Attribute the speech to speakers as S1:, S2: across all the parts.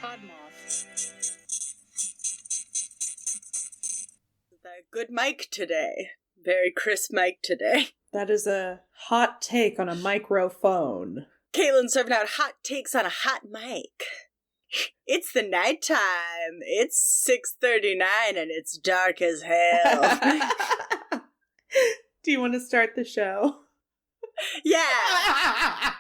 S1: pod moth. The good mic today. Very crisp mic today.
S2: That is a hot take on a microphone.
S1: Katelyn serving out hot takes on a hot mic. It's the nighttime. It's 6:39 and it's dark as hell.
S2: Do you want to start the show?
S1: Yeah.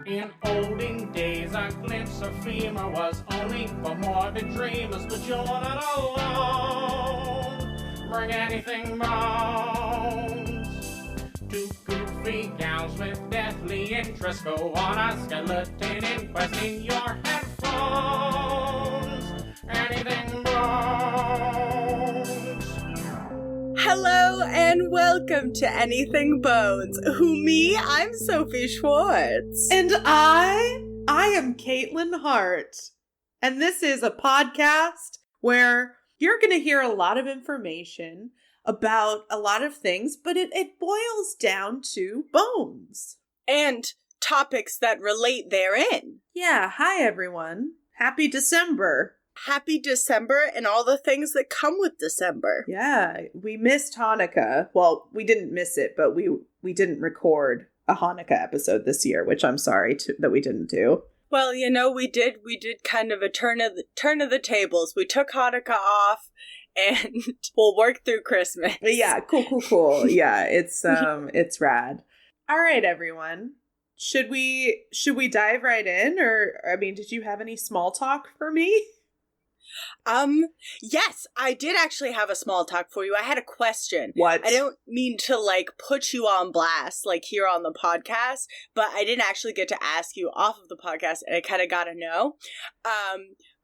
S3: In olden days, a glimpse of femur was only for morbid dreamers, but you're not alone. Bring anything bones. Two goofy gals with deathly interest go on a skeleton inquest in your headphones. Anything bones.
S1: Hello and welcome to Anything Bones. Who me? I'm Sophie Schwartz.
S2: And I am Katelyn Hart. And this is a podcast where you're going to hear a lot of information about a lot of things, but it boils down to bones.
S1: And topics that relate therein.
S2: Yeah, hi everyone. Happy December.
S1: Happy December and all the things that come with December.
S2: Yeah, we missed Hanukkah. Well, we didn't miss it, but we didn't record a Hanukkah episode this year, which I'm sorry that we didn't do.
S1: Well, you know, we did kind of a turn of the tables. We took Hanukkah off and we'll work through Christmas.
S2: Yeah, cool. Yeah, it's rad. All right, everyone. Should we dive right in, or I mean, did you have any small talk for me?
S1: Yes, I did actually have a small talk for you. I had a question.
S2: What?
S1: I don't mean to, put you on blast, here on the podcast, but I didn't actually get to ask you off of the podcast, and I kind of got to know.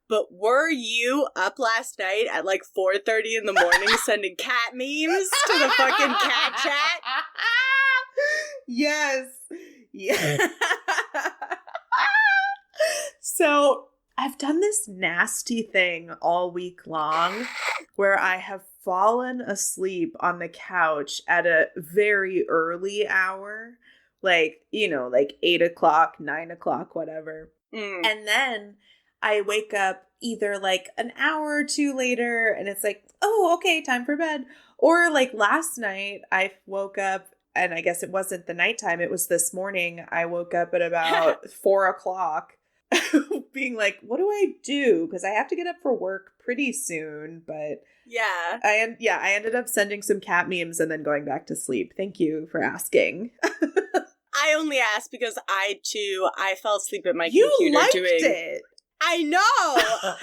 S1: But were you up last night at, 4:30 in the morning sending cat memes to the fucking cat chat?
S2: Yes. Yeah. So I've done this nasty thing all week long where I have fallen asleep on the couch at a very early hour, 8 o'clock, 9 o'clock, whatever.
S1: Mm.
S2: And then I wake up either an hour or two later and it's oh, okay, time for bed. Or last night I woke up and I guess it wasn't the nighttime, it was this morning. I woke up at about 4 o'clock. Being what do I do? Because I have to get up for work pretty soon, but
S1: yeah.
S2: I ended up sending some cat memes and then going back to sleep. Thank you for asking.
S1: I only asked because I fell asleep at my
S2: You
S1: computer
S2: liked
S1: doing
S2: it.
S1: I know.
S2: I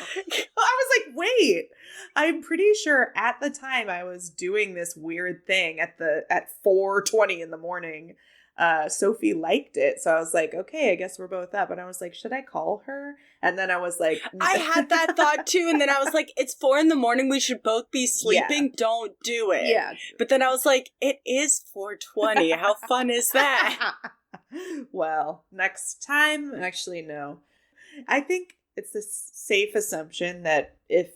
S2: was wait. I'm pretty sure at the time I was doing this weird thing at 4:20 in the morning. Sophie liked it. So I was okay, I guess we're both up. And I was should I call her? And then I was
S1: I had that thought too. And then I was it's 4 a.m. We should both be sleeping. Yeah. Don't do it.
S2: Yeah.
S1: But then I was it is 4:20. How fun is that?
S2: Well, next time, actually, no. I think it's a safe assumption that if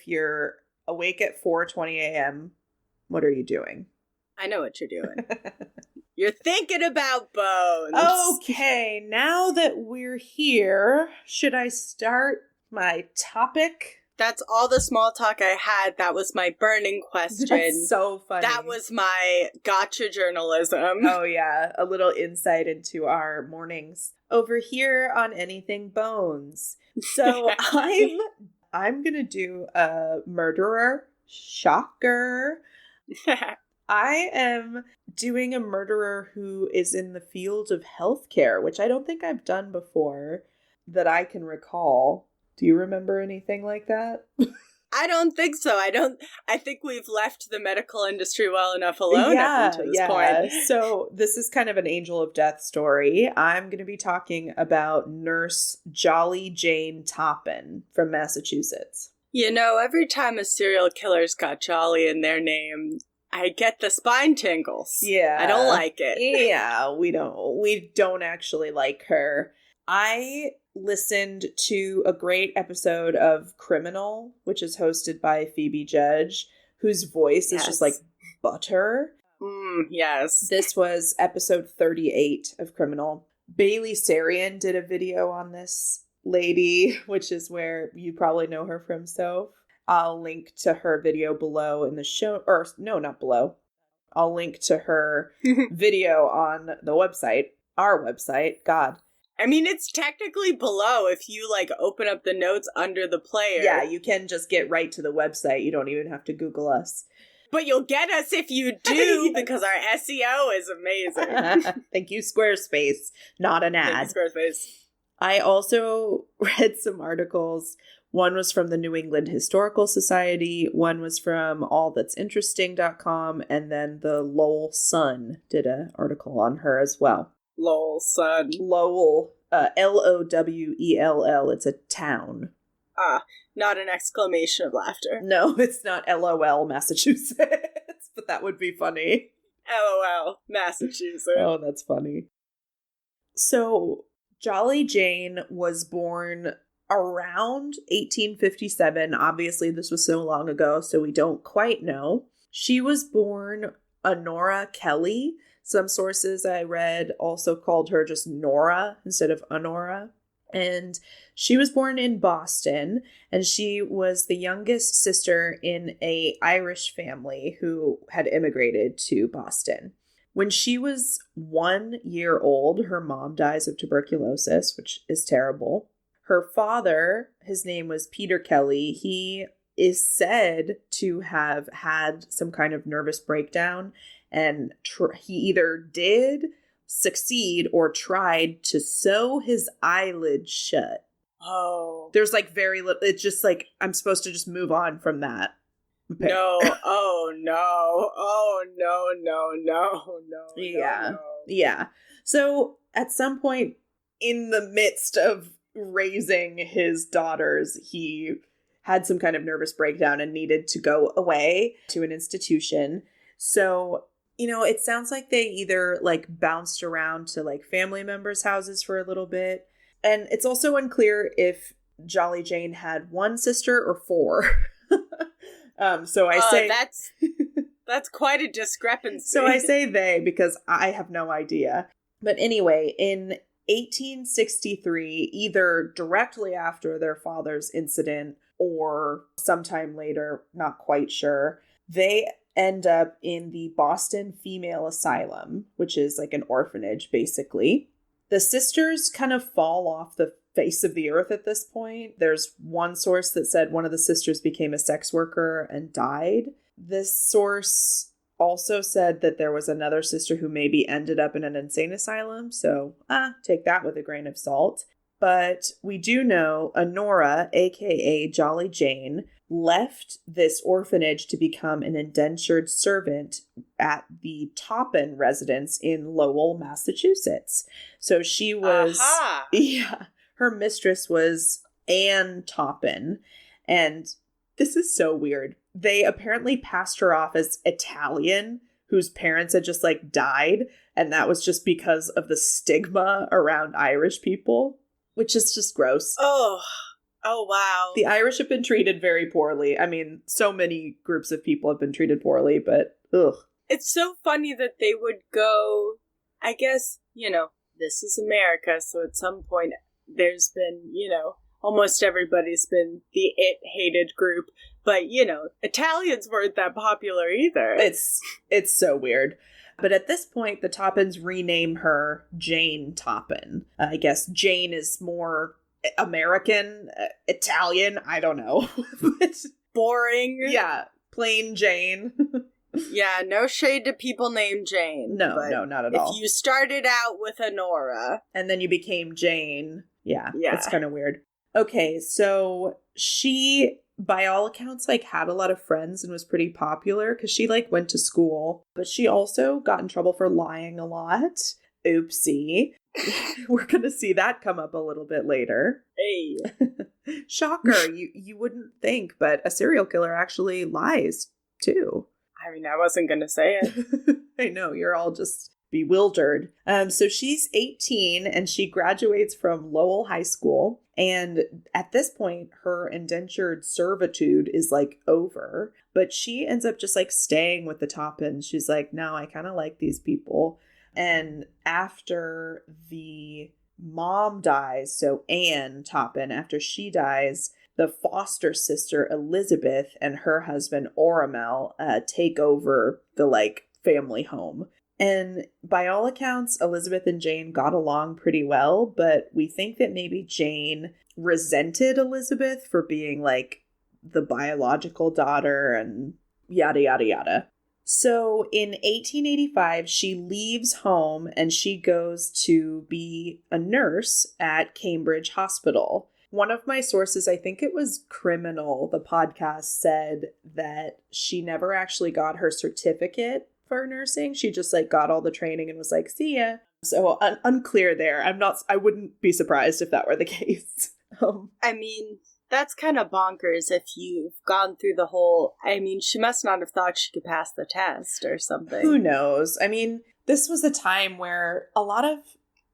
S2: you're awake at 4:20 a.m., what are you doing?
S1: I know what you're doing. You're thinking about bones.
S2: Okay, now that we're here, should I start my topic?
S1: That's all the small talk I had. That was my burning question.
S2: That's so funny.
S1: That was my gotcha journalism.
S2: Oh yeah, a little insight into our mornings over here on Anything Bones. So I'm gonna do a murderer. Shocker. I am doing a murderer who is in the field of healthcare, which I don't think I've done before that I can recall. Do you remember anything like that?
S1: I don't think so. I think we've left the medical industry well enough alone up until this point.
S2: So this is kind of an angel of death story. I'm going to be talking about Nurse Jolly Jane Toppan from Massachusetts.
S1: You know, every time a serial killer's got Jolly in their name, I get the spine tingles.
S2: Yeah.
S1: I don't like it.
S2: Yeah, we don't actually like her. I listened to a great episode of Criminal, which is hosted by Phoebe Judge, whose voice is just butter.
S1: Yes.
S2: This was episode 38 of Criminal. Bailey Sarian did a video on this lady, which is where you probably know her from, Soph. I'll link to her video below in the show, or no, not below. I'll link to her video on the website, our website. God.
S1: I mean, it's technically below if you, like, open up the notes under the player.
S2: Yeah, you can just get right to the website. You don't even have to Google us.
S1: But you'll get us if you do, because our SEO is amazing.
S2: Thank you, Squarespace. Not an ad.
S1: Thank you, Squarespace.
S2: I also read some articles. One was from the New England Historical Society. One was from allthat'sinteresting.com. And then the Lowell Sun did an article on her as well.
S1: Lowell Sun.
S2: Lowell, Lowell. It's a town.
S1: Ah, not an exclamation of laughter.
S2: No, it's not LOL, Massachusetts. But that would be funny.
S1: LOL, Massachusetts.
S2: Oh, that's funny. So, Jolly Jane was born around 1857. Obviously, this was so long ago, so we don't quite know. She was born Honora Kelly. Some sources I read also called her just Nora instead of Honora. And she was born in Boston, and she was the youngest sister in an Irish family who had immigrated to Boston. When she was 1 year old, her mom dies of tuberculosis, which is terrible. Her father, his name was Peter Kelly, he is said to have had some kind of nervous breakdown, and he either did succeed or tried to sew his eyelids shut.
S1: Oh.
S2: There's like very little, it's just like, I'm supposed to just move on from that.
S1: No, oh no, oh no.
S2: Yeah, yeah. So at some point in the midst of raising his daughters, he had some kind of nervous breakdown and needed to go away to an institution. So, you know, it sounds like they either like bounced around to like family members' houses for a little bit. And it's also unclear if Jolly Jane had one sister or four. So I say
S1: that's quite a discrepancy.
S2: So I say they because I have no idea. But anyway, in 1863, either directly after their father's incident or sometime later, not quite sure, they end up in the Boston Female Asylum, which is like an orphanage, basically. The sisters kind of fall off the face of the earth at this point. There's one source that said one of the sisters became a sex worker and died. This source also said that there was another sister who maybe ended up in an insane asylum. So, take that with a grain of salt. But we do know Honora, aka Jolly Jane, left this orphanage to become an indentured servant at the Toppan residence in Lowell, Massachusetts. So she was, yeah, her mistress was Anne Toppan. And this is so weird. They apparently passed her off as Italian, whose parents had just like died. And that was just because of the stigma around Irish people, which is just gross.
S1: Oh, wow.
S2: The Irish have been treated very poorly. I mean, so many groups of people have been treated poorly, but ugh.
S1: It's so funny that they would go, I guess, you know, this is America, so at some point there's been, you know, almost everybody's been the it-hated group, but, you know, Italians weren't that popular either.
S2: It's so weird. But at this point, the Toppans rename her Jane Toppan. I guess Jane is more American, Italian, I don't know.
S1: Boring.
S2: Yeah, plain Jane.
S1: Yeah, no shade to people named Jane.
S2: No, not at all.
S1: If you started out with Honora.
S2: And then you became Jane. Yeah. It's kind of weird. Okay, so she, by all accounts, like had a lot of friends and was pretty popular because she like went to school. But she also got in trouble for lying a lot. Oopsie. We're going to see that come up a little bit later.
S1: Hey.
S2: Shocker. You wouldn't think, but a serial killer actually lies too.
S1: I mean, I wasn't going to say it.
S2: I know, you're all just bewildered. So she's 18 and she graduates from Lowell High School. And at this point, her indentured servitude is like over. But she ends up just like staying with the Toppans. She's like, no, I kind of like these people. And after the mom dies, so Anne Toppan, after she dies, the foster sister Elizabeth and her husband Oramel take over the like family home. And by all accounts, Elizabeth and Jane got along pretty well, but we think that maybe Jane resented Elizabeth for being like the biological daughter and yada, yada, yada. So in 1885, she leaves home and she goes to be a nurse at Cambridge Hospital. One of my sources, I think it was Criminal, the podcast, said that she never actually got her certificate for nursing. She just like got all the training and was like, see ya. So unclear there. I wouldn't be surprised if that were the case.
S1: I mean, that's kind of bonkers if you've gone through the whole... I mean, she must not have thought she could pass the test or something.
S2: Who knows? I mean, this was a time where a lot of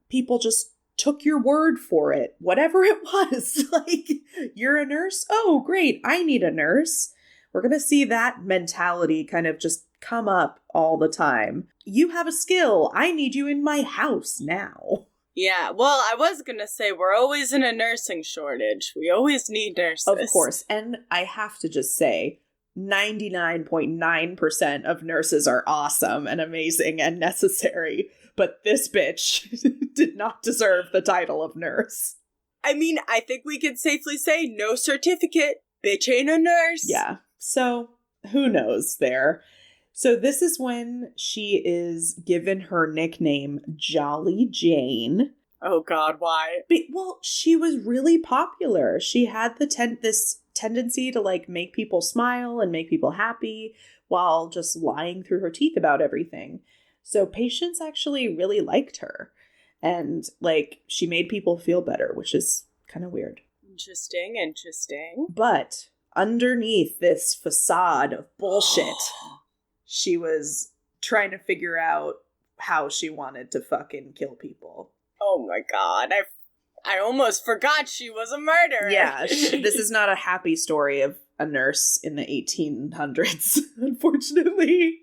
S2: people just took your word for it, whatever it was. Like, you're a nurse? Oh, great. I need a nurse. We're going to see that mentality kind of just come up all the time. You have a skill. I need you in my house now.
S1: Yeah, well, I was going to say, we're always in a nursing shortage. We always need nurses.
S2: Of course. And I have to just say, 99.9% of nurses are awesome and amazing and necessary. But this bitch did not deserve the title of nurse.
S1: I mean, I think we can safely say no certificate. Bitch ain't a nurse.
S2: Yeah. So who knows there? So this is when she is given her nickname Jolly Jane.
S1: Oh God, why?
S2: Well, she was really popular. She had this tendency to like make people smile and make people happy while just lying through her teeth about everything. So patients actually really liked her. And like she made people feel better, which is kind of weird.
S1: Interesting.
S2: But underneath this facade of bullshit, she was trying to figure out how she wanted to fucking kill people.
S1: Oh my God. I almost forgot she was a murderer.
S2: Yeah, this is not a happy story of a nurse in the 1800s, unfortunately.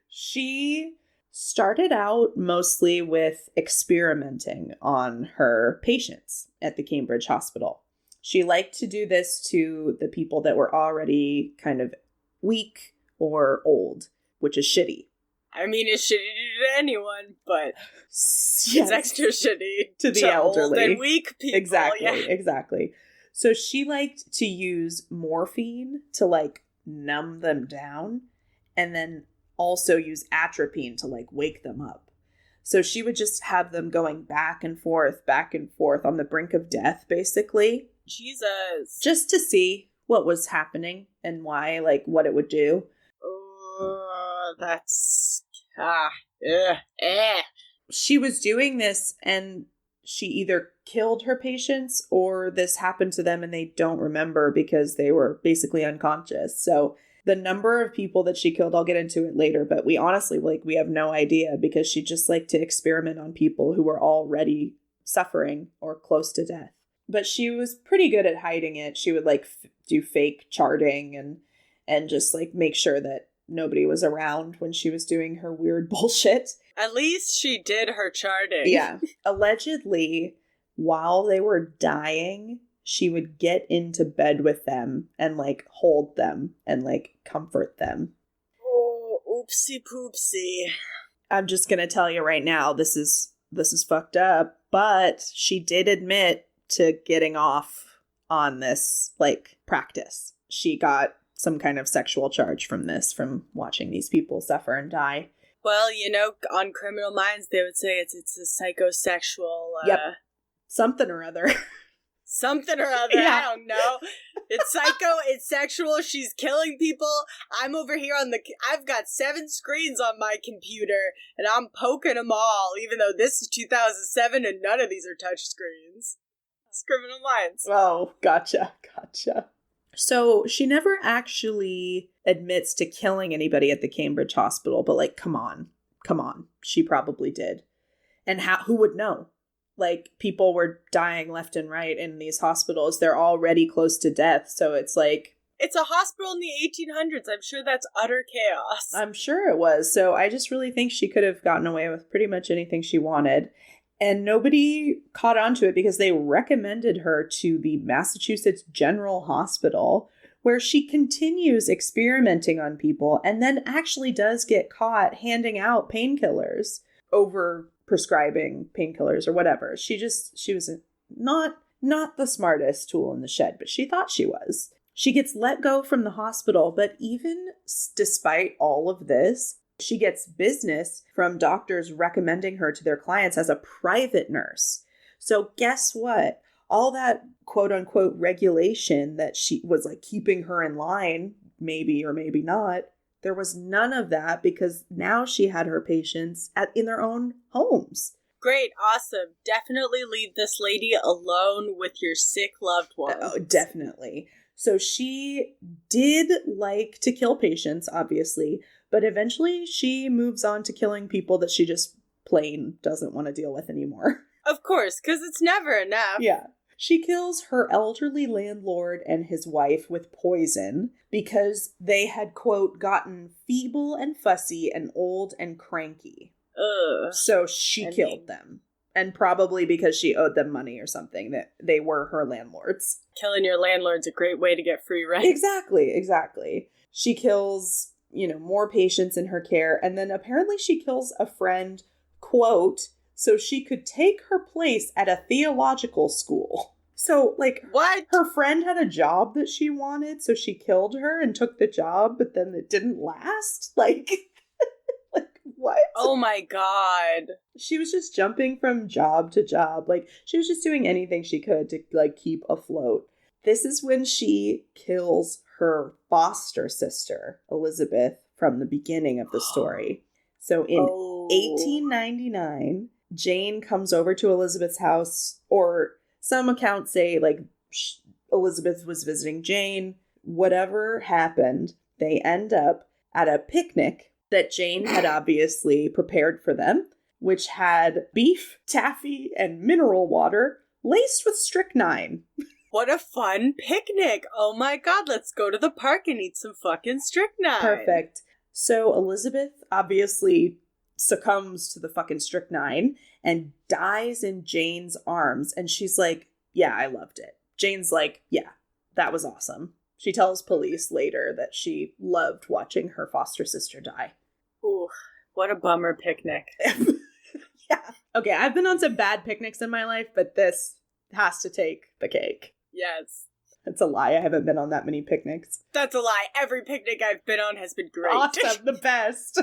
S2: She started out mostly with experimenting on her patients at the Cambridge Hospital. She liked to do this to the people that were already kind of weak or old, which is shitty.
S1: I mean, it's shitty to do to anyone, but
S2: yes.
S1: It's extra shitty
S2: to the elderly
S1: old and weak people.
S2: Exactly. So she liked to use morphine to like numb them down, and then also use atropine to like wake them up. So she would just have them going back and forth on the brink of death, basically.
S1: Jesus.
S2: Just to see what was happening and why, like what it would do.
S1: That's...
S2: She was doing this and she either killed her patients or this happened to them and they don't remember because they were basically unconscious. So the number of people that she killed, I'll get into it later, but we honestly, we have no idea because she just liked to experiment on people who were already suffering or close to death. But she was pretty good at hiding it. She would do fake charting and just make sure that nobody was around when she was doing her weird bullshit.
S1: At least she did her charting.
S2: Yeah. Allegedly, while they were dying, she would get into bed with them and hold them and comfort them.
S1: Oh, oopsie poopsie.
S2: I'm just gonna tell you right now, this is fucked up, but she did admit to getting off on this practice. She got some kind of sexual charge from watching these people suffer and die.
S1: Well, on Criminal Minds, they would say it's a psychosexual...
S2: Yep. Something or other.
S1: Something or other,
S2: yeah.
S1: I don't know. It's psycho, it's sexual, she's killing people. I'm over here I've got 7 screens on my computer, and I'm poking them all, even though this is 2007 and none of these are touch screens. It's Criminal Minds.
S2: Oh, gotcha. So she never actually admits to killing anybody at the Cambridge Hospital, but come on. She probably did. And who would know? People were dying left and right in these hospitals. They're already close to death. So it's
S1: it's a hospital in the 1800s. I'm sure that's utter chaos.
S2: I'm sure it was. So I just really think she could have gotten away with pretty much anything she wanted. And nobody caught on to it because they recommended her to the Massachusetts General Hospital, where she continues experimenting on people and then actually does get caught handing out painkillers, over prescribing painkillers or whatever. She was not the smartest tool in the shed, but she thought she was. She gets let go from the hospital, but even despite all of this, she gets business from doctors recommending her to their clients as a private nurse. So guess what? All that quote unquote regulation that she was like keeping her in line, maybe or maybe not, there was none of that because now she had her patients in their own homes.
S1: Great, awesome. Definitely leave this lady alone with your sick loved one.
S2: Oh, definitely. So she did like to kill patients, obviously, but eventually she moves on to killing people that she just plain doesn't want to deal with anymore.
S1: Of course, because it's never enough.
S2: Yeah. She kills her elderly landlord and his wife with poison because they had, quote, gotten feeble and fussy and old and cranky.
S1: Ugh.
S2: So she killed them. And probably because she owed them money or something, that they were her landlords.
S1: Killing your landlord's a great way to get free rent.
S2: Exactly. She kills, more patients in her care. And then apparently she kills a friend, quote, so she could take her place at a theological school. So,
S1: what?
S2: Her friend had a job that she wanted, so she killed her and took the job, but then it didn't last? What?
S1: Oh my god.
S2: She was just jumping from job to job. She was just doing anything she could to, keep afloat. This is when she kills her foster sister, Elizabeth, from the beginning of the story. So in 1899, Jane comes over to Elizabeth's house, or some accounts say, Elizabeth was visiting Jane. Whatever happened, they end up at a picnic that Jane had obviously prepared for them, which had beef, taffy, and mineral water laced with strychnine.
S1: What a fun picnic. Oh my god, let's go to the park and eat some fucking strychnine.
S2: Perfect. So Elizabeth obviously succumbs to the fucking strychnine and dies in Jane's arms. And she's like, yeah, I loved it. Jane's like, yeah, that was awesome. She tells police later that she loved watching her foster sister die.
S1: Ooh, what a bummer picnic.
S2: Yeah. Okay, I've been on some bad picnics in my life, but this has to take the cake.
S1: Yes.
S2: That's a lie. I haven't been on that many picnics.
S1: That's a lie. Every picnic I've been on has been great.
S2: Awesome. The best.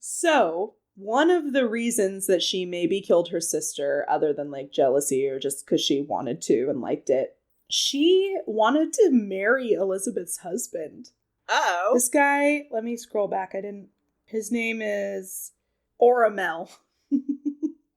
S2: So, one of the reasons that she maybe killed her sister, other than jealousy or just because she wanted to and liked it, she wanted to marry Elizabeth's husband.
S1: Uh-oh.
S2: This guy, let me scroll back. His name is Oramel.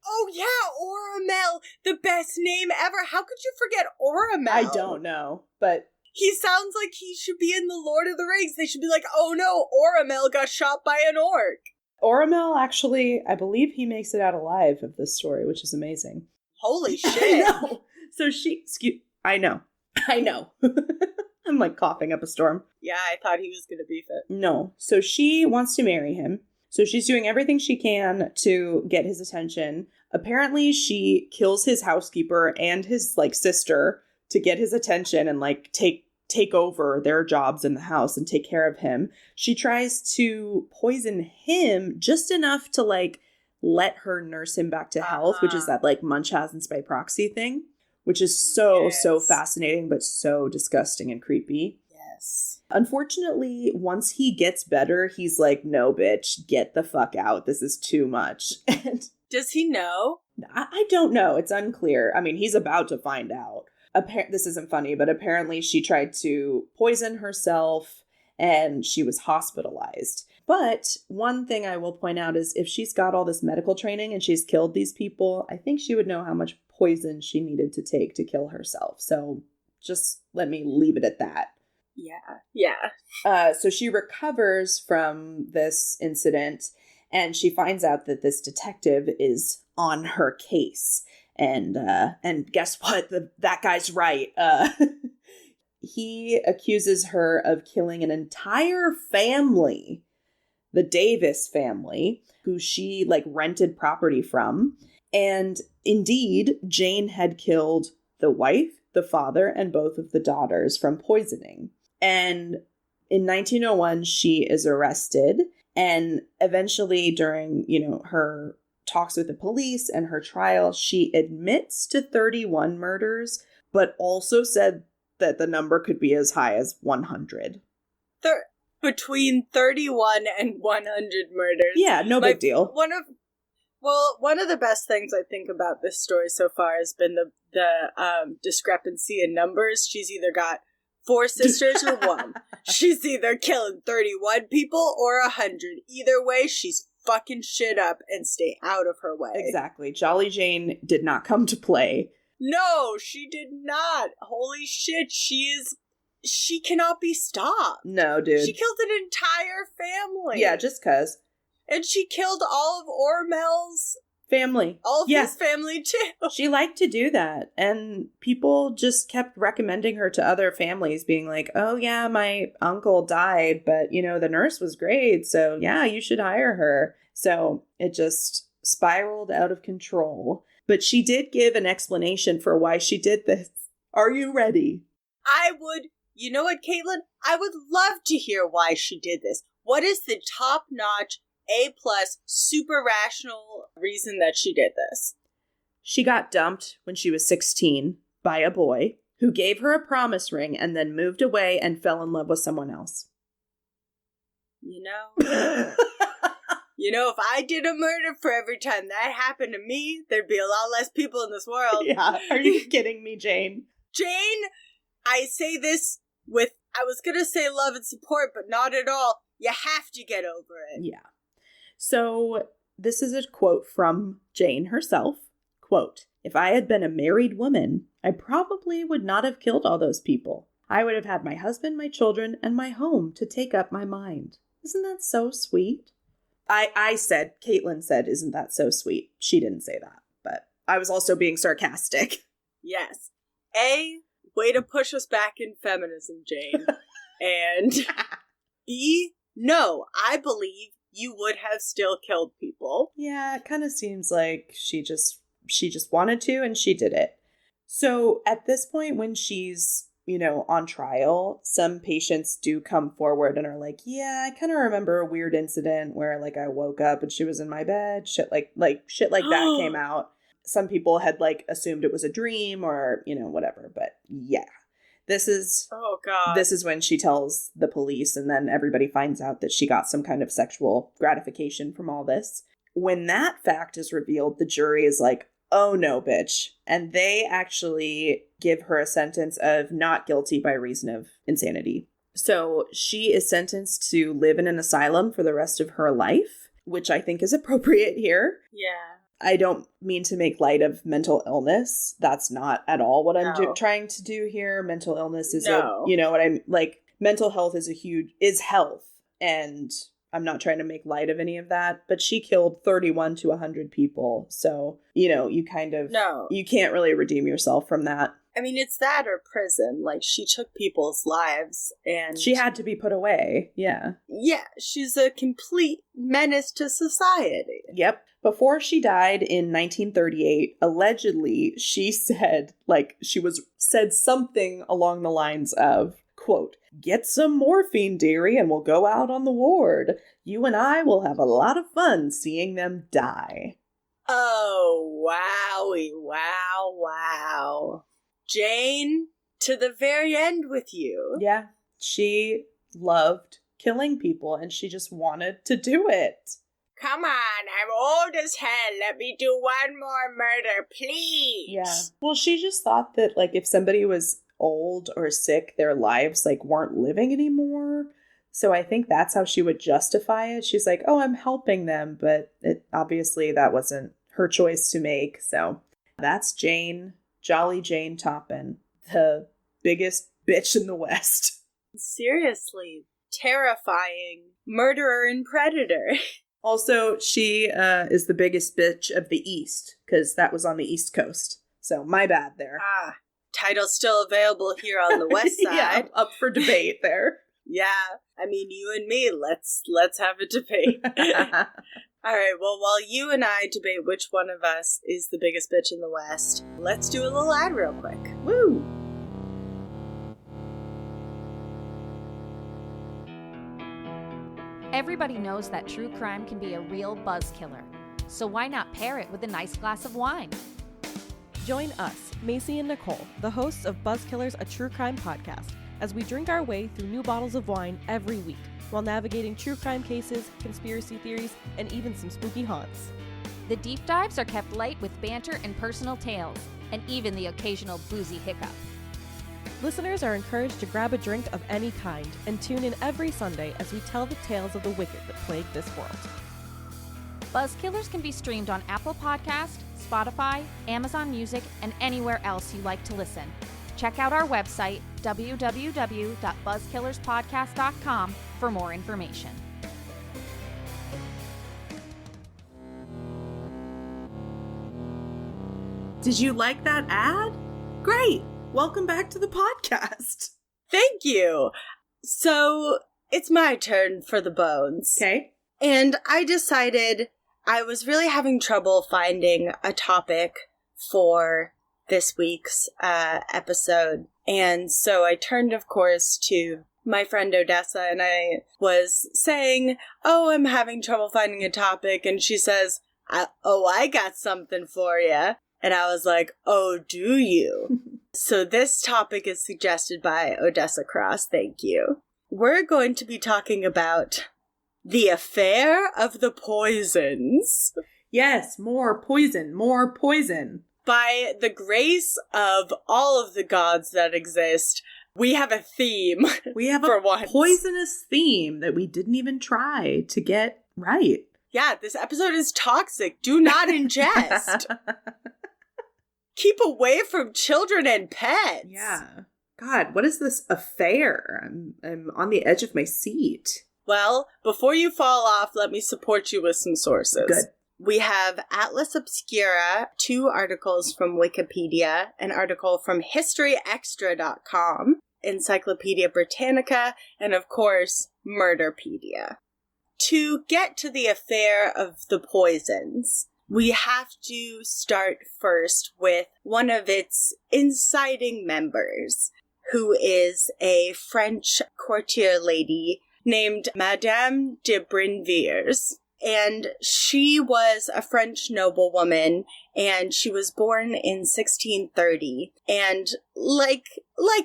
S1: Oh yeah, Oramel, the best name ever. How could you forget Oramel?
S2: I don't know, but
S1: he sounds like he should be in the Lord of the Rings. They should be like, oh no, Oramel got shot by an orc.
S2: Oramel actually, I believe he makes it out alive of this story, which is amazing.
S1: Holy shit.
S2: I know. So I know. I'm coughing up a storm.
S1: Yeah, I thought he was going to beef it.
S2: No. So she wants to marry him. So she's doing everything she can to get his attention. Apparently, she kills his housekeeper and his sister to get his attention and take over their jobs in the house and take care of him. She tries to poison him just enough to let her nurse him back to health, which is that Munchausen's by proxy thing, which is so fascinating but so disgusting and creepy.
S1: Yes.
S2: Unfortunately, once he gets better, he's like, no, bitch, get the fuck out. This is too much. And
S1: does he know?
S2: I don't know. It's unclear. I mean, he's about to find out. This isn't funny, but apparently she tried to poison herself and she was hospitalized. But one thing I will point out is if she's got all this medical training and she's killed these people, I think she would know how much poison she needed to take to kill herself. So just let me leave it at that.
S1: Yeah.
S2: So she recovers from this incident and she finds out that this detective is on her case. And guess what? That guy's right. He accuses her of killing an entire family the Davis family, who she like rented property from. And indeed, Jane had killed the wife, the father, and both of the daughters from poisoning. And in 1901, she is arrested. And eventually during, her talks with the police and her trial, she admits to 31 murders, but also said that the number could be as high as 100.
S1: Between 31 and 100 murders.
S2: Yeah, no big deal.
S1: One of the best things I think about this story so far has been the discrepancy in numbers. She's either got 4 sisters or 1. She's either killing 31 people or 100. Either way, she's fucking shit up and stay out of her way.
S2: Exactly. Jolly Jane did not come to play.
S1: No, she did not. Holy shit, she cannot be stopped.
S2: No, dude.
S1: She killed an entire family.
S2: Yeah, just 'cause.
S1: And she killed all of Ormel's
S2: family.
S1: All of his family, too.
S2: She liked to do that. And people just kept recommending her to other families, being like, oh, yeah, my uncle died, but, the nurse was great. So, yeah, you should hire her. So it just spiraled out of control. But she did give an explanation for why she did this. Are you ready?
S1: You know what, Katelyn? I would love to hear why she did this. What is the top-notch, A+, super rational reason that she did this?
S2: She got dumped when she was 16 by a boy who gave her a promise ring and then moved away and fell in love with someone else.
S1: If I did a murder for every time that happened to me, there'd be a lot less people in this world.
S2: Yeah, are you kidding me, Jane?
S1: Jane, I say this with, I was going to say love and support, but not at all. You have to get over it.
S2: Yeah. So this is a quote from Jane herself. Quote, if I had been a married woman, I probably would not have killed all those people. I would have had my husband, my children, and my home to take up my mind. Isn't that so sweet? Katelyn said, isn't that so sweet? She didn't say that, but I was also being sarcastic.
S1: Yes. Way to push us back in feminism, Jane. And B, no, I believe you would have still killed people.
S2: Yeah, it kind of seems like she just wanted to, and she did it. So at this point, when she's, on trial, some patients do come forward and are like, yeah, I kind of remember a weird incident where, like, I woke up and she was in my bed. Shit like that came out. Some people had, like, assumed it was a dream or, whatever. But yeah, this is when she tells the police, and then everybody finds out that she got some kind of sexual gratification from all this. When that fact is revealed, the jury is like, oh no, bitch. And they actually give her a sentence of not guilty by reason of insanity. So she is sentenced to live in an asylum for the rest of her life, which I think is appropriate here.
S1: Yeah.
S2: I don't mean to make light of mental illness. That's not at all what I'm trying to do here. Mental illness is mental health is health. And I'm not trying to make light of any of that, but she killed 31 to 100 people. So, you can't really redeem yourself from that.
S1: I mean, it's that or prison. Like, she took people's lives and
S2: she had to be put away. Yeah.
S1: Yeah. She's a complete menace to society.
S2: Yep. Before she died in 1938, allegedly, she said something along the lines of, quote, get some morphine, dearie, and we'll go out on the ward. You and I will have a lot of fun seeing them die.
S1: Oh, wowie, wow. Jane, to the very end with you.
S2: Yeah, she loved killing people, and she just wanted to do it.
S1: Come on, I'm old as hell. Let me do one more murder, please.
S2: Yeah. Well, she just thought that, like, if somebody was old or sick, their lives, like, weren't living anymore. So I think that's how she would justify it. She's like, oh, I'm helping them. But obviously that wasn't her choice to make. So that's Jane, Jolly Jane Toppan, the biggest bitch in the West.
S1: Seriously, terrifying murderer and predator.
S2: Also, she is the biggest bitch of the East, because that was on the East Coast. So my bad there.
S1: Title's still available here on the West side.
S2: Yeah, up for debate there.
S1: Yeah, I mean, you and me, let's have a debate. All right, well, while you and I debate which one of us is the biggest bitch in the West, let's do a little ad real quick.
S2: Woo!
S4: Everybody knows that true crime can be a real buzz killer, so why not pair it with a nice glass of wine?
S5: Join us, Macy and Nicole, the hosts of Buzzkillers, a true crime podcast, as we drink our way through new bottles of wine every week, while navigating true crime cases, conspiracy theories, and even some spooky haunts.
S4: The deep dives are kept light with banter and personal tales, and even the occasional boozy hiccup.
S5: Listeners are encouraged to grab a drink of any kind and tune in every Sunday as we tell the tales of the wicked that plague this world.
S4: Buzzkillers can be streamed on Apple Podcast, Spotify, Amazon Music, and anywhere else you like to listen. Check out our website, www.buzzkillerspodcast.com, for more information.
S2: Did you like that ad? Great! Welcome back to the podcast.
S1: Thank you. So, it's my turn for the bones.
S2: Okay.
S1: And I decided I was really having trouble finding a topic for this week's episode. And so I turned, of course, to my friend Odessa, and I was saying, oh, I'm having trouble finding a topic. And she says, I got something for you. And I was like, oh, do you? So this topic is suggested by Odessa Cross. Thank you. We're going to be talking about the affair of the poisons.
S2: Yes, more poison, more poison.
S1: By the grace of all of the gods that exist, we have a theme.
S2: We have a poisonous theme that we didn't even try to get right.
S1: Yeah, this episode is toxic. Do not ingest. Keep away from children and pets.
S2: Yeah. God, what is this affair? I'm on the edge of my seat.
S1: Well, before you fall off, let me support you with some sources.
S2: Good.
S1: We have Atlas Obscura, 2 articles from Wikipedia, an article from HistoryExtra.com, Encyclopedia Britannica, and of course, Murderpedia. To get to the affair of the poisons, we have to start first with one of its inciting members, who is a French courtier lady named Madame de Brinvilliers. And she was a French noblewoman, and she was born in 1630. And like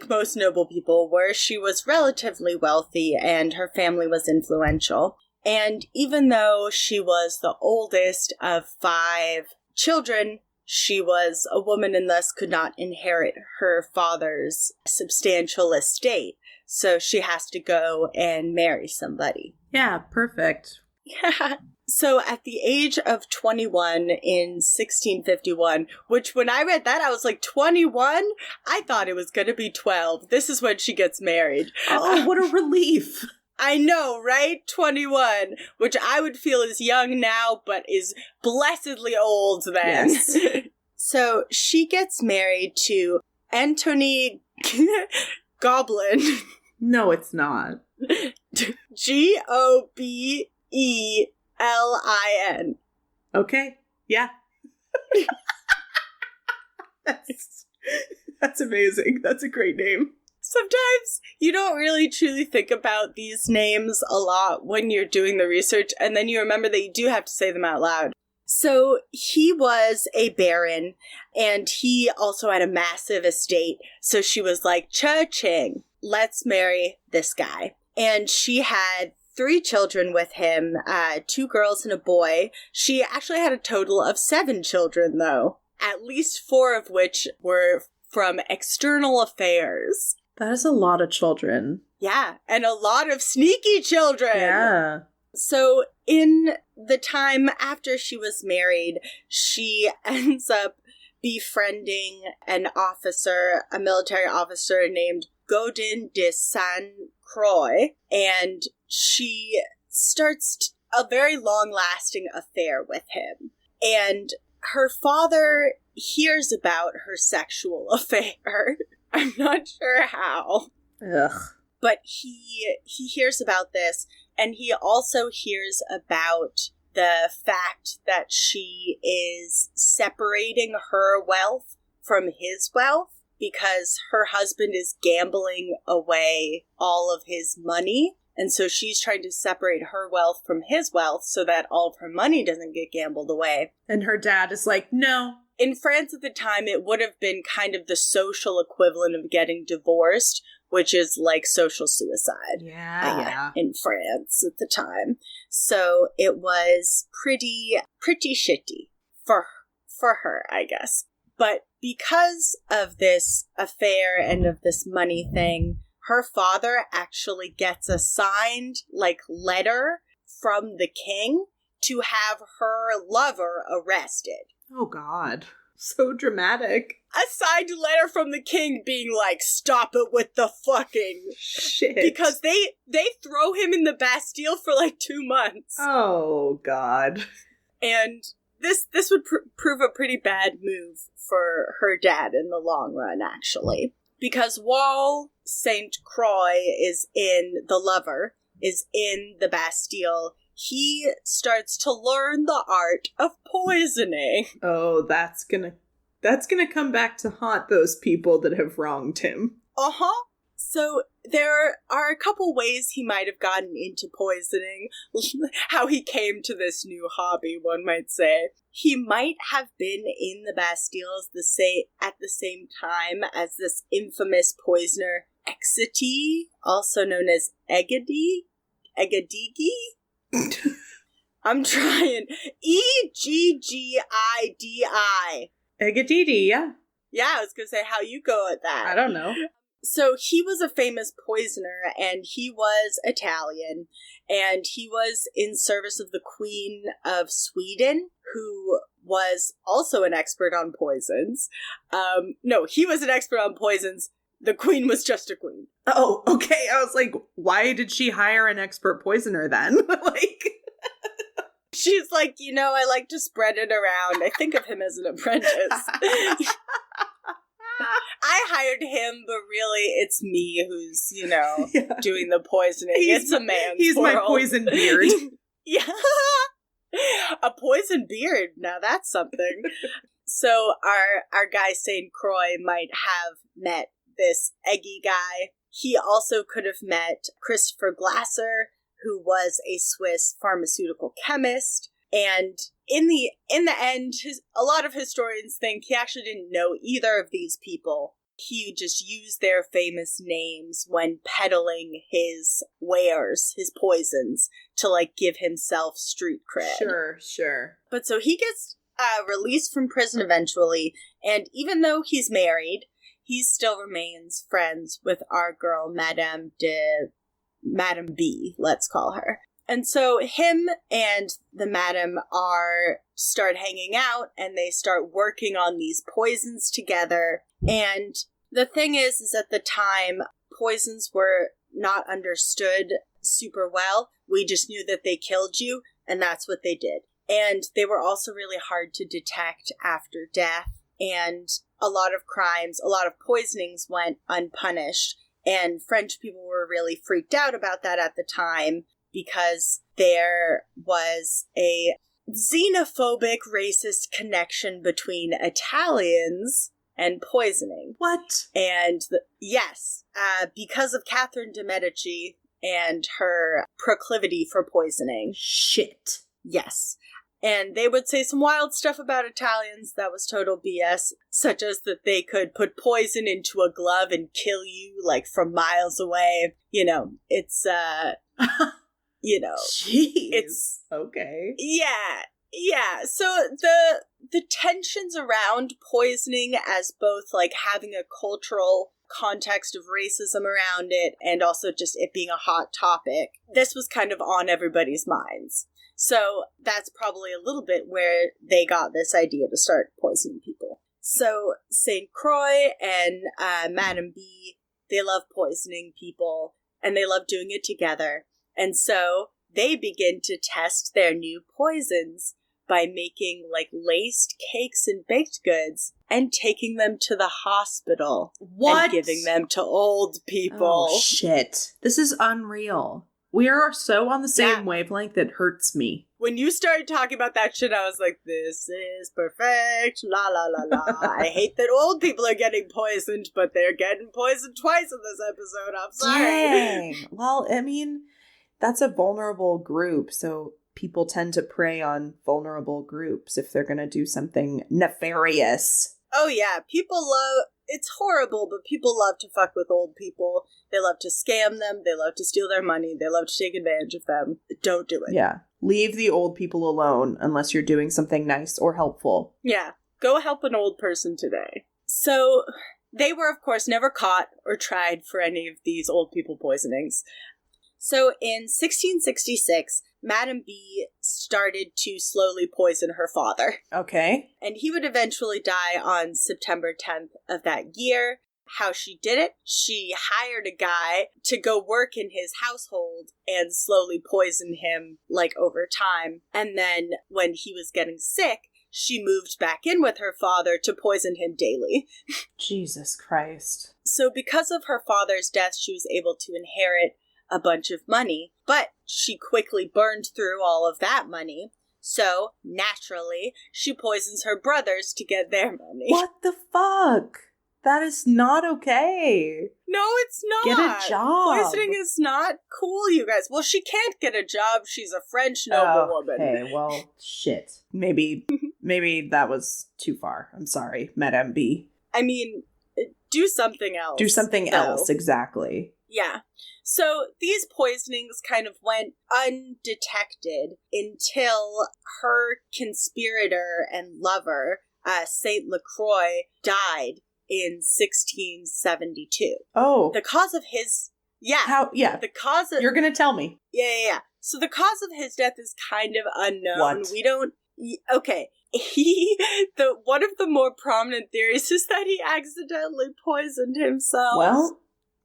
S1: most noble people were, she was relatively wealthy, and her family was influential. And even though she was the oldest of 5 children, she was a woman and thus could not inherit her father's substantial estate. So she has to go and marry somebody.
S2: Yeah, perfect.
S1: Yeah. So at the age of 21 in 1651, which when I read that, I was like, 21? I thought it was going to be 12. This is when she gets married.
S2: Oh, what a relief.
S1: I know, right? 21, which I would feel is young now, but is blessedly old then.
S2: Yes.
S1: So she gets married to Anthony Goblin.
S2: No, it's not.
S1: Gobelin.
S2: Okay. Yeah. That's amazing. That's a great name.
S1: Sometimes you don't really truly think about these names a lot when you're doing the research, and then you remember that you do have to say them out loud. So he was a baron, and he also had a massive estate, so she was like, cha-ching, let's marry this guy. And she had 3 children with him, 2 girls and a boy. She actually had a total of 7 children, though, at least 4 of which were from external affairs.
S2: That is a lot of children.
S1: Yeah, and a lot of sneaky children.
S2: Yeah.
S1: So in the time after she was married, she ends up befriending an officer, a military officer named Godin de Sainte-Croix, and she starts a very long-lasting affair with him. And her father hears about her sexual affair. I'm not sure how.
S2: Ugh.
S1: But he hears about this, and he also hears about the fact that she is separating her wealth from his wealth because her husband is gambling away all of his money. And so she's trying to separate her wealth from his wealth so that all of her money doesn't get gambled away.
S2: And her dad is like, no.
S1: In France at the time, it would have been kind of the social equivalent of getting divorced, which is like social suicide.
S2: Yeah.
S1: In France at the time. So it was pretty shitty for her, I guess. But because of this affair and of this money thing, her father actually gets a signed, letter from the king to have her lover arrested.
S2: Oh, God. So dramatic.
S1: A signed letter from the king being like, stop it with the fucking
S2: shit.
S1: Because they throw him in the Bastille for 2 months.
S2: Oh, God.
S1: And this would prove a pretty bad move for her dad in the long run, actually. Because while Saint Croix the lover is in the Bastille, he starts to learn the art of poisoning.
S2: Oh, that's gonna come back to haunt those people that have wronged him.
S1: Uh-huh. So there are a couple ways he might have gotten into poisoning, how he came to this new hobby, one might say. He might have been in the Bastilles at the same time as this infamous poisoner Exiti, also known as Egedigi? I'm trying. Eggidi.
S2: Egedigi, yeah.
S1: Yeah, I was going to say how you go at that.
S2: I don't know.
S1: So he was a famous poisoner, and he was Italian, and he was in service of the Queen of Sweden, who was also an expert on poisons. No, he was an expert on poisons. The Queen was just a queen.
S2: Oh, okay. I was like, why did she hire an expert poisoner then?
S1: She's like, I like to spread it around. I think of him as an apprentice. I hired him, but really it's me who's, doing the poisoning. It's a man's
S2: He's
S1: world.
S2: my poison beard.
S1: Yeah. A poison beard. Now that's something. So our guy Saint Croix might have met this Eggy guy. He also could have met Christopher Glasser, who was a Swiss pharmaceutical chemist. And in the end, a lot of historians think he actually didn't know either of these people. He just used their famous names when peddling his wares, his poisons, to give himself street cred.
S2: Sure.
S1: But so he gets released from prison eventually, and even though he's married, he still remains friends with our girl, Madame B, let's call her. And so him and the Madame start hanging out, and they start working on these poisons together. And the thing is at the time, poisons were not understood super well. We just knew that they killed you, and that's what they did. And they were also really hard to detect after death. And a lot of crimes, a lot of poisonings went unpunished. And French people were really freaked out about that at the time because there was a xenophobic, racist connection between Italians and poisoning.
S2: What?
S1: And yes, because of Catherine de' Medici and her proclivity for poisoning.
S2: Shit.
S1: Yes. And they would say some wild stuff about Italians that was total BS, such as that they could put poison into a glove and kill you, from miles away. It's,
S2: Jeez.
S1: It's...
S2: Okay.
S1: Yeah. So the tensions around poisoning as both, having a cultural context of racism around it and also just it being a hot topic, this was kind of on everybody's minds. So that's probably a little bit where they got this idea to start poisoning people. So Saint Croix and Madame B, they love poisoning people, and they love doing it together. And so they begin to test their new poisons by making like laced cakes and baked goods and taking them to the hospital.
S2: What?
S1: And giving them to old people.
S2: Oh, shit. This is unreal. We are so on the same wavelength, it hurts me.
S1: When you started talking about that shit, I was like, this is perfect. La la la la. I hate that old people are getting poisoned, but they're getting poisoned twice in this episode. I'm sorry.
S2: Dang. Well, I mean, that's a vulnerable group, so people tend to prey on vulnerable groups if they're going to do something nefarious.
S1: Oh, yeah. People love... It's horrible, but people love to fuck with old people. They love to scam them. They love to steal their money. They love to take advantage of them. Don't do it.
S2: Yeah. Leave the old people alone unless you're doing something nice or helpful.
S1: Yeah. Go help an old person today. So, they were, of course, never caught or tried for any of these old people poisonings. So, in 1666, Madame B started to slowly poison her father.
S2: Okay.
S1: And he would eventually die on September 10th of that year. How she did it? She hired a guy to go work in his household and slowly poison him, like, over time. And then when he was getting sick, she moved back in with her father to poison him daily.
S2: Jesus Christ.
S1: So because of her father's death, she was able to inherit a bunch of money, but she quickly burned through all of that money. So, naturally, she poisons her brothers to get their money.
S2: What the fuck? That is not okay.
S1: No, it's not.
S2: Get a job.
S1: Poisoning is not cool, you guys. Well, she can't get a job. She's a French noblewoman.
S2: Okay, well, shit. Maybe that was too far. I'm sorry, Madame B.
S1: I mean, do something else.
S2: Do something else, exactly.
S1: Yeah. So these poisonings kind of went undetected until her conspirator and lover, Saint Lacroix, died in 1672.
S2: Oh.
S1: The cause of his... Yeah.
S2: How? Yeah.
S1: The cause of...
S2: You're gonna tell me.
S1: Yeah. So the cause of his death is kind of unknown.
S2: What?
S1: We don't... Okay. One of the more prominent theories is that he accidentally poisoned himself.
S2: Well...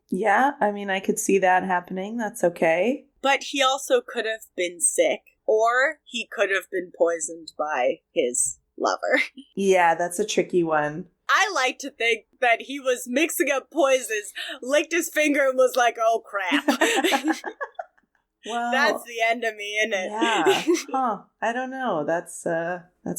S2: Yeah, I mean, I could see that happening. That's okay.
S1: But he also could have been sick, or he could have been poisoned by his lover.
S2: Yeah, that's a tricky one.
S1: I like to think that he was mixing up poisons, licked his finger, and was like, oh, crap.
S2: Well,
S1: that's the end of me, isn't it?
S2: Yeah. Huh. I don't know. That's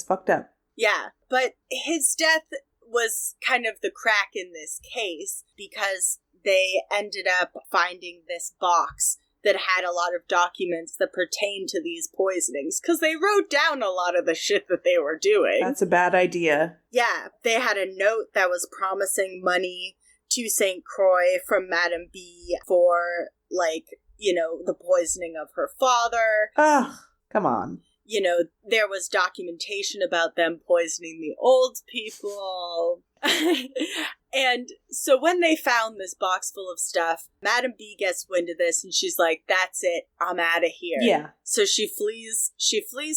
S2: fucked up.
S1: Yeah, but his death was kind of the crack in this case, because they ended up finding this box that had a lot of documents that pertain to these poisonings, because they wrote down a lot of the shit that they were doing.
S2: That's a bad idea.
S1: Yeah, they had a note that was promising money to St. Croix from Madame B for, like, you know, the poisoning of her father.
S2: Ugh, come on.
S1: You know, there was documentation about them poisoning the old people. And so when they found this box full of stuff, Madame B gets wind of this and she's like, that's it, I'm out of here.
S2: Yeah.
S1: So she flees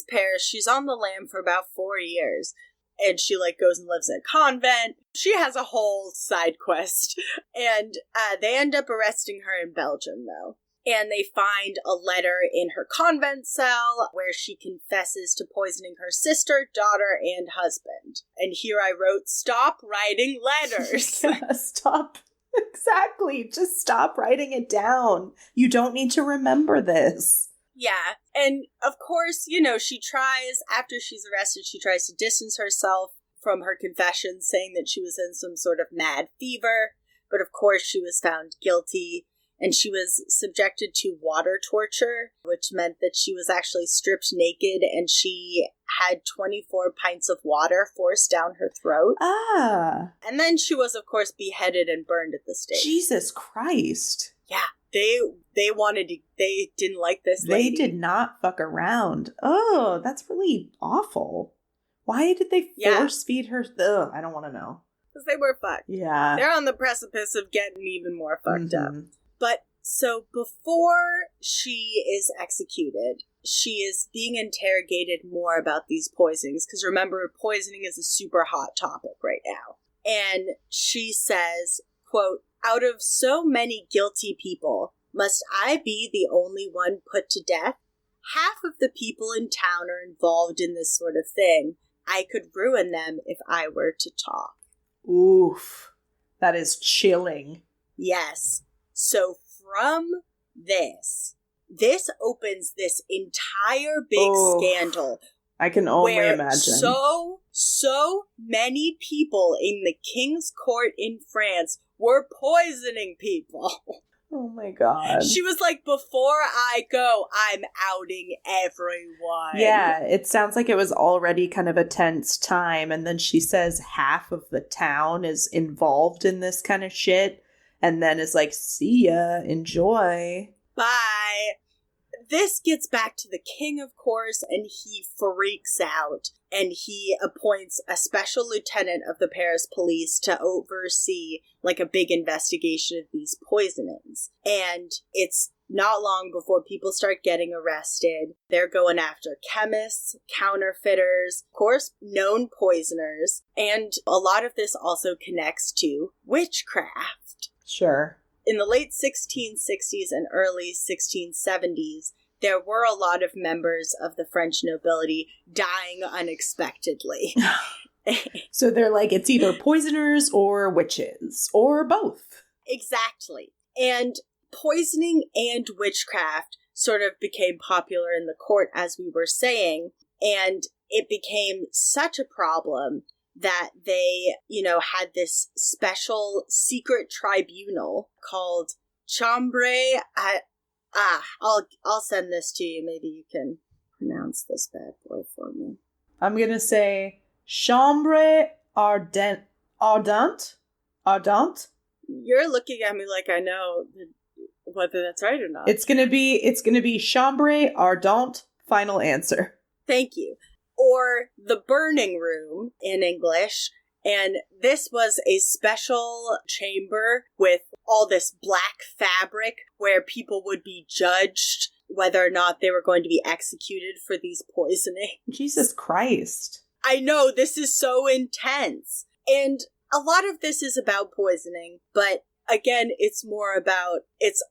S1: Paris. She's on the lam for about 4 years. And she, like, goes and lives in a convent. She has a whole side quest. And they end up arresting her in Belgium, though. And they find a letter in her convent cell where she confesses to poisoning her sister, daughter, and husband. And here I wrote, stop writing letters.
S2: Yeah, stop. Exactly. Just stop writing it down. You don't need to remember this.
S1: Yeah. And of course, you know, she tries, after she's arrested, she tries to distance herself from her confession, saying that she was in some sort of mad fever. But of course, she was found guilty. And she was subjected to water torture, which meant that she was actually stripped naked and she had 24 pints of water forced down her throat.
S2: Ah.
S1: And then she was, of course, beheaded and burned at the stake.
S2: Jesus Christ.
S1: Yeah. They didn't like this lady.
S2: They did not fuck around. Oh, that's really awful. Why did they force feed her? Ugh, I don't want to know.
S1: Because they were fucked.
S2: Yeah.
S1: They're on the precipice of getting even more fucked up.
S2: Mm-hmm.
S1: But so before she is executed, she is being interrogated more about these poisonings. Because remember, poisoning is a super hot topic right now. And she says, quote, out of so many guilty people, must I be the only one put to death? half of the people in town are involved in this sort of thing. I could ruin them if I were to talk.
S2: Oof. That is chilling.
S1: Yes. So from this opens this entire big scandal.
S2: I can only
S1: where
S2: imagine.
S1: So many people in the king's court in France were poisoning people.
S2: Oh my god.
S1: She was like, before I go, I'm outing everyone.
S2: Yeah, it sounds like it was already kind of a tense time, and then she says half of the town is involved in this kind of shit, and then is like, see ya, enjoy.
S1: Bye. This gets back to the king, of course, and he freaks out, and he appoints a special lieutenant of the Paris police to oversee, like, a big investigation of these poisonings. And it's not long before people start getting arrested. They're going after chemists, counterfeiters, of course, known poisoners, and a lot of this also connects to witchcraft.
S2: Sure.
S1: In the late 1660s and early 1670s, there were a lot of members of the French nobility dying unexpectedly.
S2: So they're like, it's either poisoners or witches, or both.
S1: Exactly. And poisoning and witchcraft sort of became popular in the court, as we were saying, and it became such a problem that they, had this special secret tribunal called Chambre at... I'll send this to you. Maybe you can pronounce this bad boy for me.
S2: I'm gonna say Chambre Ardente. Ardente?
S1: You're looking at me like I know whether that's right or not.
S2: It's gonna be Chambre Ardente. Final answer.
S1: Thank you. Or the burning room in English. And this was a special chamber with all this black fabric where people would be judged whether or not they were going to be executed for these poisoning.
S2: Jesus Christ.
S1: I know, this is so intense. And a lot of this is about poisoning, but again, it's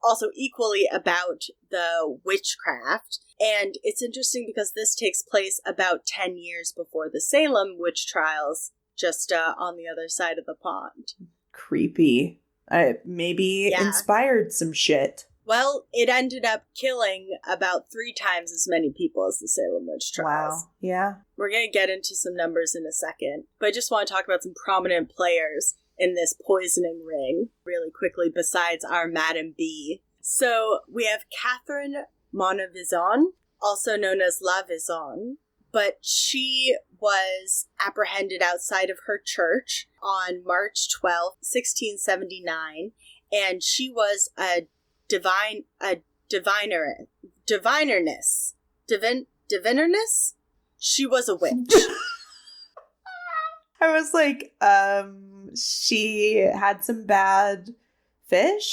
S1: also equally about the witchcraft. And it's interesting because this takes place about 10 years before the Salem witch trials, just on the other side of the pond.
S2: Creepy. Maybe inspired some shit.
S1: Well, it ended up killing about 3 times as many people as the Salem witch trials.
S2: Wow. Yeah.
S1: We're going to get into some numbers in a second, but I just want to talk about some prominent players in this poisoning ring really quickly besides our Madame B. So we have Catherine Monavison, also known as La Vison, but she was apprehended outside of her church on March 12th, 1679, and she was a divinerness. She was a witch.
S2: I was like, she had some bad fish?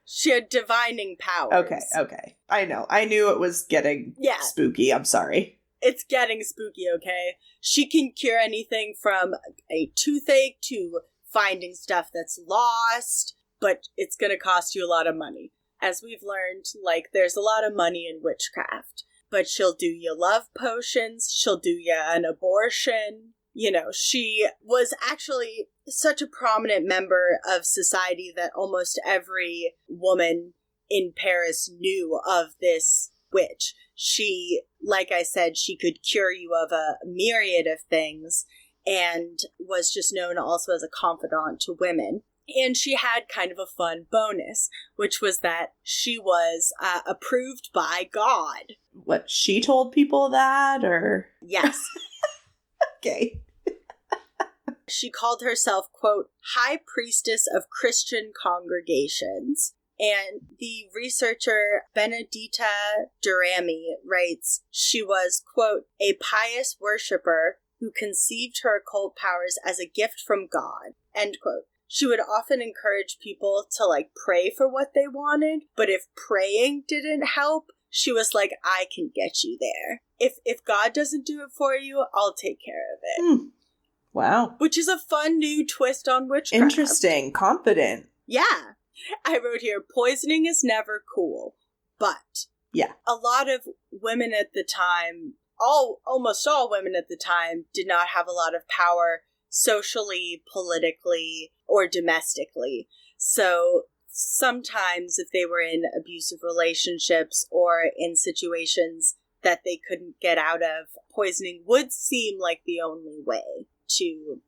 S1: She had divining powers.
S2: Okay. I know. I knew it was getting spooky. I'm sorry.
S1: It's getting spooky, okay? She can cure anything from a toothache to finding stuff that's lost, but it's gonna cost you a lot of money. As we've learned, there's a lot of money in witchcraft. But she'll do you love potions, she'll do you an abortion. She was actually such a prominent member of society that almost every woman in Paris knew of this witch. She, like I said, she could cure you of a myriad of things and was just known also as a confidant to women. And she had kind of a fun bonus, which was that she was approved by God.
S2: What, she told people that, or?
S1: Yes.
S2: Okay.
S1: She called herself, quote, High Priestess of Christian Congregations. And the researcher Benedita Durami writes, she was, quote, a pious worshiper who conceived her occult powers as a gift from God, end quote. She would often encourage people to, pray for what they wanted, but if praying didn't help, she was like, I can get you there. If God doesn't do it for you, I'll take care of it.
S2: Wow.
S1: Which is a fun new twist on witchcraft.
S2: Interesting. Confident.
S1: Yeah. I wrote here, poisoning is never cool, but
S2: Yeah.
S1: A lot of women at the time, almost all women at the time, did not have a lot of power socially, politically, or domestically. So sometimes if they were in abusive relationships or in situations that they couldn't get out of, poisoning would seem like the only way to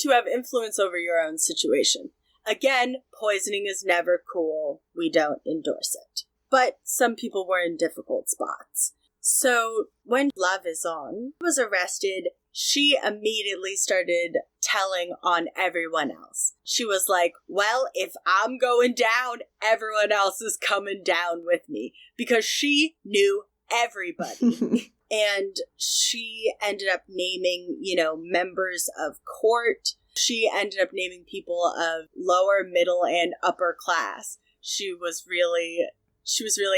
S1: have influence over your own situation. Again, poisoning is never cool. We don't endorse it. But some people were in difficult spots. So when Lavizon was arrested, she immediately started telling on everyone else. She was like, well, if I'm going down, everyone else is coming down with me. Because she knew everybody. And she ended up naming, members of court. She ended up naming people of lower, middle, and upper class. She was really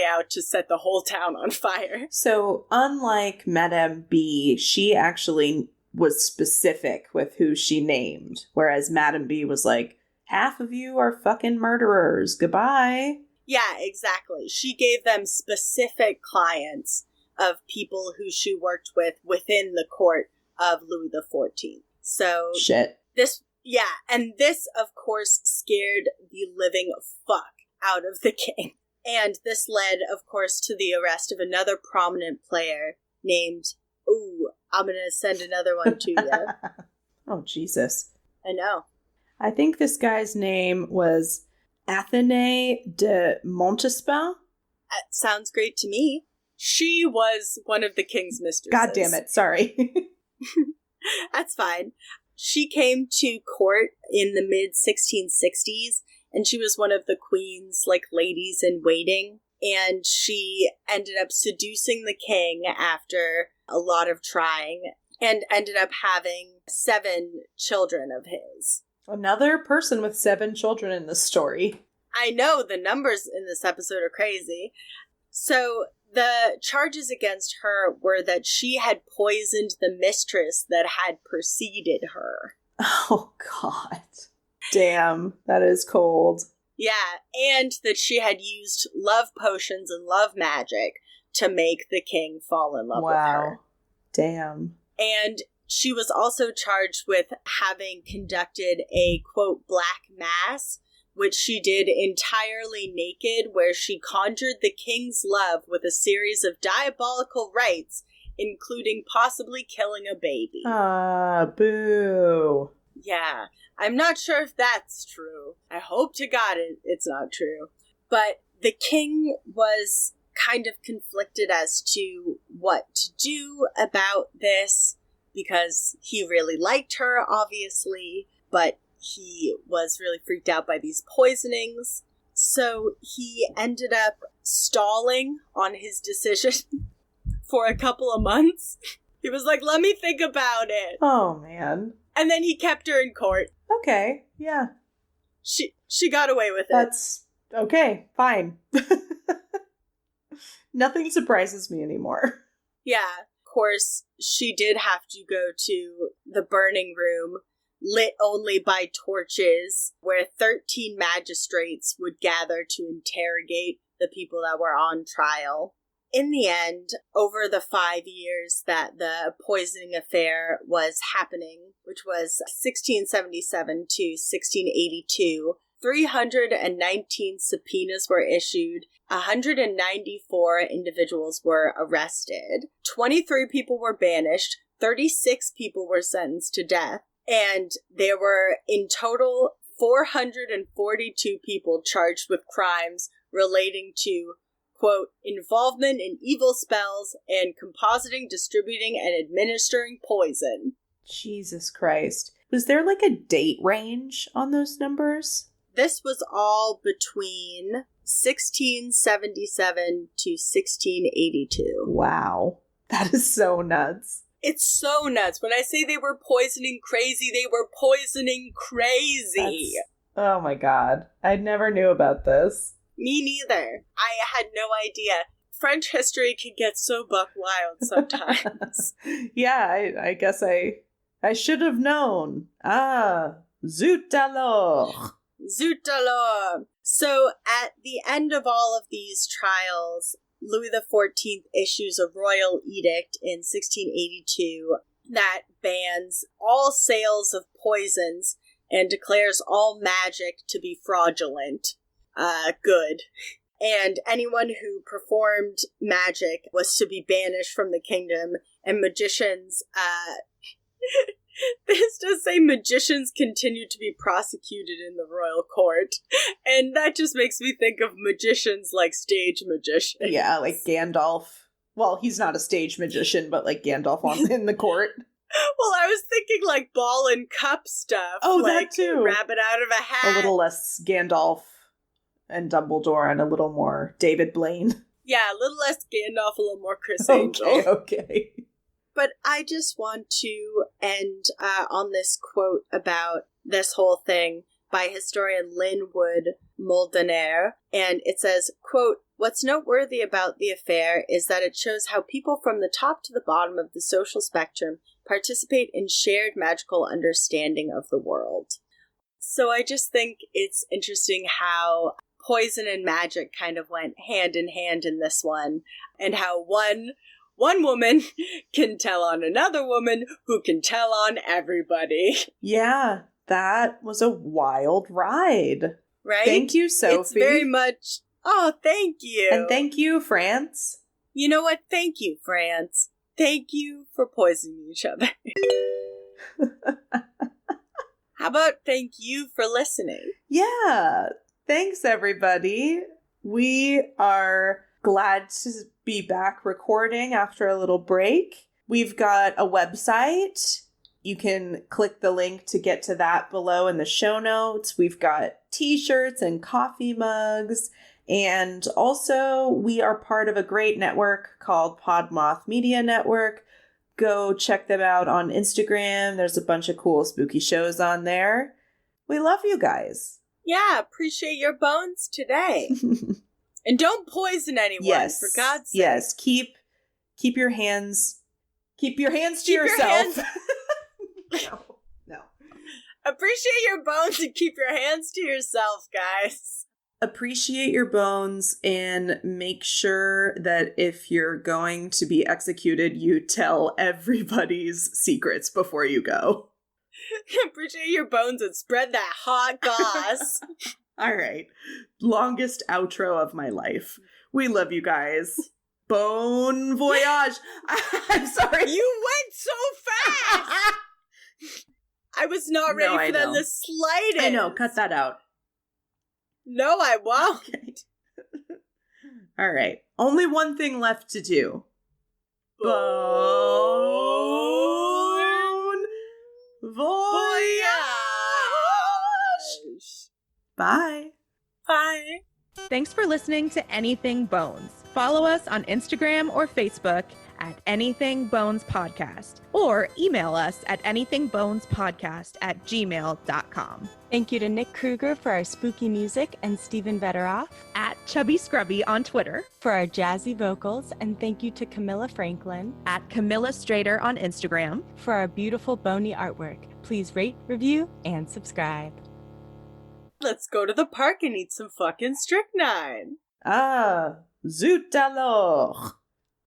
S1: out to set the whole town on fire.
S2: So, unlike Madame B, she actually was specific with who she named. Whereas Madame B was like, half of you are fucking murderers. Goodbye.
S1: Yeah, exactly. She gave them specific clients of people who she worked with within the court of Louis XIV. So
S2: shit.
S1: This, of course, scared the living fuck out of the king. And this led, of course, to the arrest of another prominent player named, I'm going to send another one to you.
S2: Oh, Jesus.
S1: I know.
S2: I think this guy's name was Athénée de Montespan.
S1: Sounds great to me. She was one of the king's mistresses.
S2: God damn it, sorry.
S1: That's fine. She came to court in the mid-1660s, and she was one of the queen's, ladies in waiting. And she ended up seducing the king after a lot of trying, and ended up having 7 children of his.
S2: Another person with 7 children in this story.
S1: I know, the numbers in this episode are crazy. So the charges against her were that she had poisoned the mistress that had preceded her.
S2: Oh, God. Damn, that is cold.
S1: Yeah, and that she had used love potions and love magic to make the king fall in love with her.
S2: Damn.
S1: And she was also charged with having conducted a, quote, black mass, which she did entirely naked, where she conjured the king's love with a series of diabolical rites, including possibly killing a baby.
S2: Boo.
S1: Yeah, I'm not sure if that's true. I hope to God it's not true. But the king was kind of conflicted as to what to do about this, because he really liked her, obviously, but he was really freaked out by these poisonings. So he ended up stalling on his decision for a couple of months. He was like, let me think about it.
S2: Oh, man.
S1: And then he kept her in court.
S2: Okay, yeah.
S1: She got away with it.
S2: That's okay, fine. Nothing surprises me anymore.
S1: Yeah, of course, she did have to go to the burning room, lit only by torches, where 13 magistrates would gather to interrogate the people that were on trial. In the end, over the 5 years that the poisoning affair was happening, which was 1677 to 1682, 319 subpoenas were issued, 194 individuals were arrested, 23 people were banished, 36 people were sentenced to death, and there were in total 442 people charged with crimes relating to, quote, involvement in evil spells and compositing, distributing, and administering poison.
S2: Jesus Christ. Was there a date range on those numbers?
S1: This was all between 1677 to 1682.
S2: Wow. That is so nuts.
S1: It's so nuts. When I say they were poisoning crazy, they were poisoning crazy.
S2: Oh my God. I never knew about this.
S1: Me neither. I had no idea. French history can get so buck wild sometimes.
S2: Yeah, I guess I should have known. Zut alors.
S1: Zut alors. So at the end of all of these trials, Louis XIV issues a royal edict in 1682 that bans all sales of poisons and declares all magic to be fraudulent. Good. And anyone who performed magic was to be banished from the kingdom, and magicians, this does say magicians continue to be prosecuted in the royal court, and that just makes me think of magicians like stage magicians.
S2: Yeah, like Gandalf. Well, he's not a stage magician, but like Gandalf in the court.
S1: Well, I was thinking like ball and cup stuff.
S2: Oh,
S1: like
S2: that too.
S1: Rabbit out of a hat.
S2: A little less Gandalf and Dumbledore and a little more David Blaine.
S1: Yeah, a little less Gandalf, a little more Chris Angel.
S2: Okay.
S1: But I just want to end on this quote about this whole thing by historian Linwood Moldenaire. And it says, quote, "What's noteworthy about the affair is that it shows how people from the top to the bottom of the social spectrum participate in shared magical understanding of the world." So I just think it's interesting how poison and magic kind of went hand in hand in this one, and how one woman can tell on another woman who can tell on everybody.
S2: Yeah, that was a wild ride.
S1: Right?
S2: Thank you, Sophie.
S1: It's very much... Oh, thank you.
S2: And thank you, France.
S1: You know what? Thank you, France. Thank you for poisoning each other. How about thank you for listening?
S2: Yeah. Thanks, everybody. We are glad to be back recording after a little break. We've got a website. You can click the link to get to that below in the show notes. We've got t-shirts and coffee mugs. And also, we are part of a great network called Podmoth Media Network. Go check them out on Instagram. There's a bunch of cool spooky shows on there. We love you guys.
S1: Yeah, appreciate your bones today. And don't poison anyone, for God's sake.
S2: Yes, keep your hands to yourself. No.
S1: Appreciate your bones and keep your hands to yourself, guys.
S2: Appreciate your bones and make sure that if you're going to be executed, you tell everybody's secrets before you go.
S1: Appreciate your bones and spread that hot goss.
S2: All right. Longest outro of my life. We love you guys. Bon voyage. I'm sorry.
S1: You went so fast. I was not ready for that in the slightest.
S2: I know. Cut that out.
S1: No, I won't.
S2: Okay. All right. Only one thing left to do. Bon voyage. Bye.
S1: Bye.
S5: Thanks for listening to Anything Bones. Follow us on Instagram or Facebook at Anything Bones Podcast, or email us at anythingbonespodcast@gmail.com.
S6: Thank you to Nick Kruger for our spooky music and Stephen Vetteroff
S5: At Chubby Scrubby on Twitter.
S6: for our jazzy vocals, and thank you to Camilla Franklin
S5: At Camilla Strader on Instagram.
S6: for our beautiful bony artwork. Please rate, review, and subscribe.
S1: Let's go to the park and eat some fucking strychnine.
S2: Ah, zut alors.